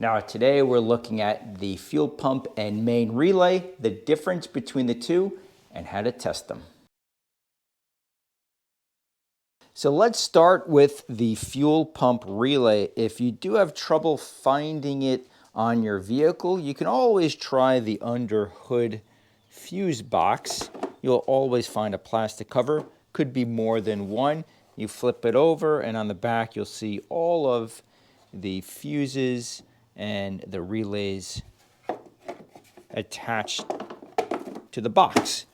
Now today we're looking at the fuel pump and main relay, the difference between the two, and how to test them. So let's start with the fuel pump relay. If you do have trouble finding it on your vehicle, you can always try the under hood fuse box. You'll always find a plastic cover, could be more than one. You flip it over and on the back you'll see all of the fuses and the relays attached to the box.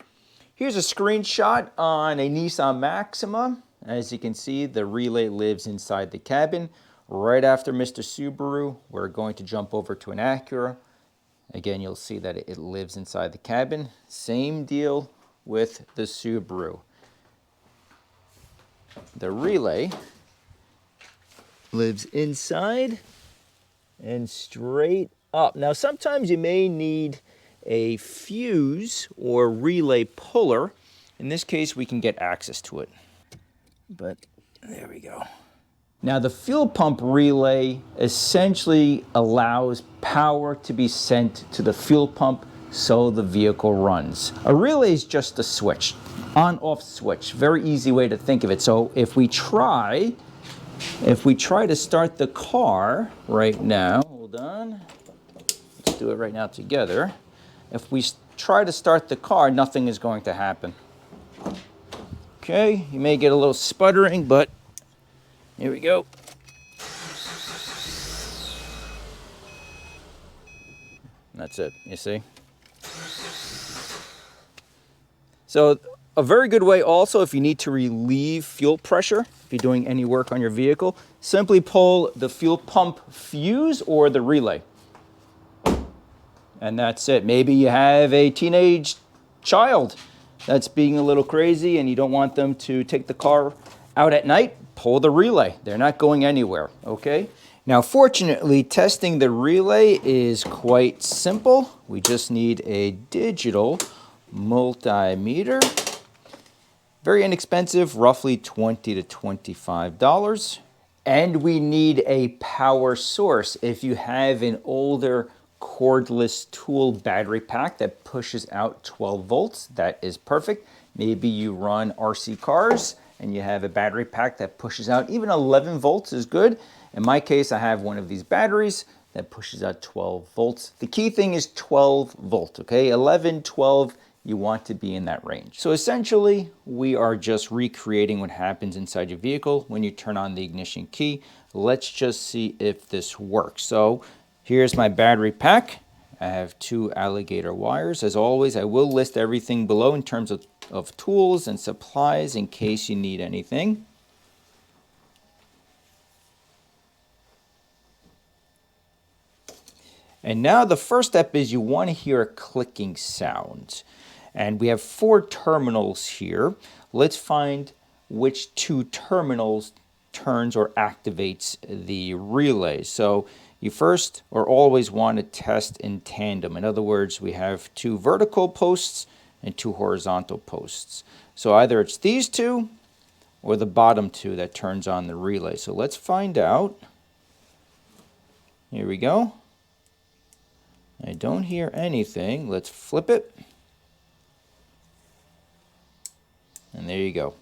Here's a screenshot on a Nissan Maxima. As you can see, the relay lives inside the cabin. Right after Mr. Subaru, we're going to jump over to an Acura. Again, you'll see that it lives inside the cabin. Same deal with the Subaru. The relay lives inside and straight up. Now, sometimes you may need a fuse or relay puller. In this case, we can get access to it. But there we go. Now, the fuel pump relay essentially allows power to be sent to the fuel pump so the vehicle runs. A relay is just a switch, on-off switch. Very easy way to think of it. So if we try to start the car right now, hold on, let's do it right now together. If we try to start the car, nothing is going to happen. Okay, you may get a little sputtering, but here we go. That's it, you see? So a very good way also, if you need to relieve fuel pressure, if you're doing any work on your vehicle, simply pull the fuel pump fuse or the relay. And that's it. Maybe you have a teenage child that's being a little crazy and you don't want them to take the car out at night, pull the relay. They're not going anywhere, okay? Now, fortunately, testing the relay is quite simple. We just need a digital multimeter. Very inexpensive, roughly $20 to $25. And we need a power source. If you have an older cordless tool battery pack that pushes out 12 volts, that is perfect. Maybe you run RC cars and you have a battery pack that pushes out even 11 volts is good. In my case, I have one of these batteries that pushes out 12 volts. The key thing is 12 volt, okay? 11, 12, you want to be in that range. So essentially, we are just recreating what happens inside your vehicle when you turn on the ignition key. Let's just see if this works. So here's my battery pack. I have 2 alligator wires. As always, I will list everything below in terms of tools and supplies in case you need anything. And now the first step is you want to hear a clicking sound. And we have 4 terminals here. Let's find which 2 terminals turns or activates the relay. So you first or always want to test in tandem. In other words, we have 2 vertical posts and 2 horizontal posts. So either it's these 2 or the bottom 2 that turns on the relay. So let's find out. Here we go. I don't hear anything. Let's flip it. And there you go.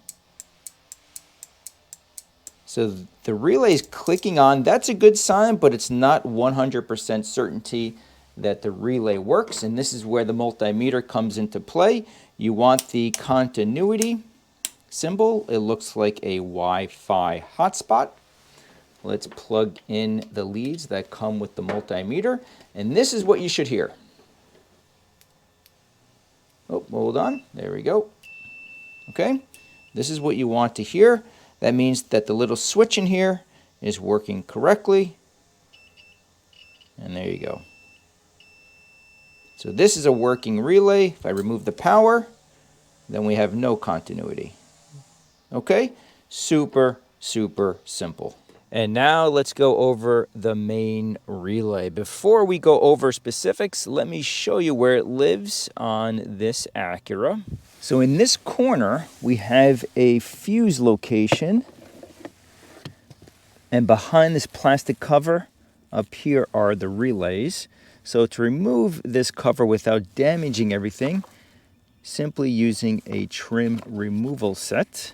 So the relay is clicking on. That's a good sign, but it's not 100% certainty that the relay works. And this is where the multimeter comes into play. You want the continuity symbol. It looks like a Wi-Fi hotspot. Let's plug in the leads that come with the multimeter. And this is what you should hear. Oh, hold on. There we go. Okay. This is what you want to hear. That means that the little switch in here is working correctly. And there you go. So this is a working relay. If I remove the power, then we have no continuity. Okay? Super, super simple. And now let's go over the main relay. Before we go over specifics, let me show you where it lives on this Acura. So in this corner, we have a fuse location. And behind this plastic cover Up here are the relays. So to remove this cover without damaging everything, simply using a trim removal set.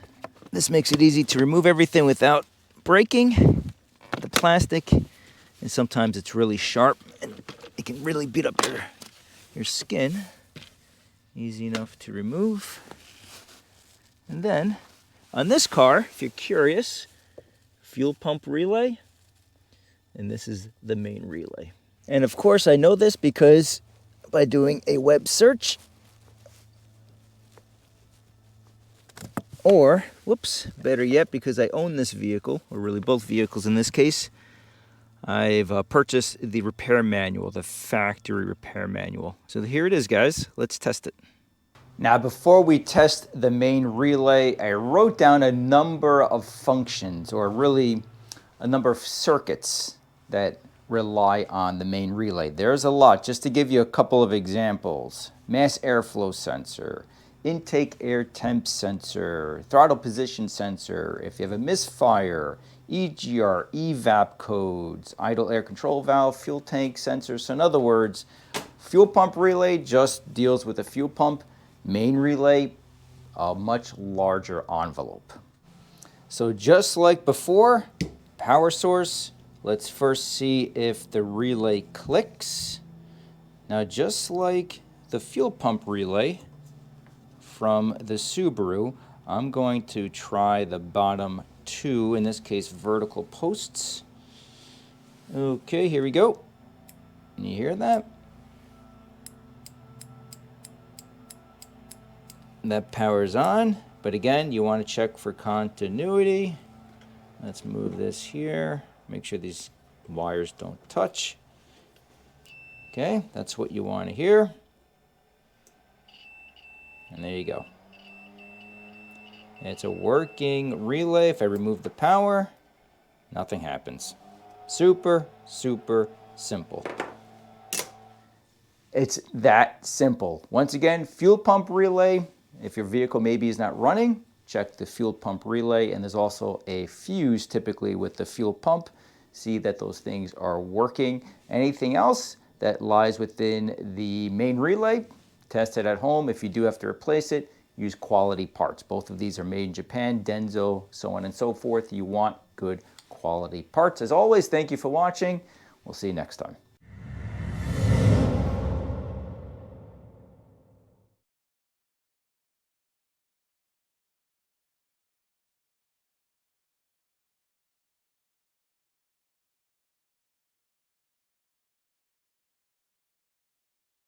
This makes it easy to remove everything without breaking the plastic. And sometimes it's really sharp and it can really beat up your skin. Easy enough to remove. And then on this car, if you're curious, fuel pump relay, and this is the main relay. And of course I know this because by doing a web search, or, whoops, better yet, because I own this vehicle, or really both vehicles in this case, I've purchased the repair manual, the factory repair manual. So here it is, guys. Let's test it. Now, before we test the main relay, I wrote down a number of functions, or really a number of circuits that rely on the main relay. There's a lot. Just to give you a couple of examples: mass airflow sensor, intake air temp sensor, throttle position sensor, if you have a misfire, EGR, evap codes, idle air control valve, fuel tank sensor. So in other words, fuel pump relay just deals with the fuel pump. Main relay, a much larger envelope. So just like before, power source, let's first see if the relay clicks. Now, just like the fuel pump relay from the Subaru, I'm going to try the bottom two, in this case vertical posts. Okay, here we go. Can you hear that? That powers on, but again, you want to check for continuity. Let's move this here. Make sure these wires don't touch. Okay, that's what you want to hear. And there you go. It's a working relay. If I remove the power, nothing happens. Super, super simple. It's that simple. Once again, fuel pump relay. If your vehicle maybe is not running, check the fuel pump relay. And there's also a fuse typically with the fuel pump. See that those things are working. Anything else that lies within the main relay, test it at home. If you do have to replace it, use quality parts. Both of these are made in Japan, Denso, so on and so forth. You want good quality parts. As always, thank you for watching. We'll see you next time.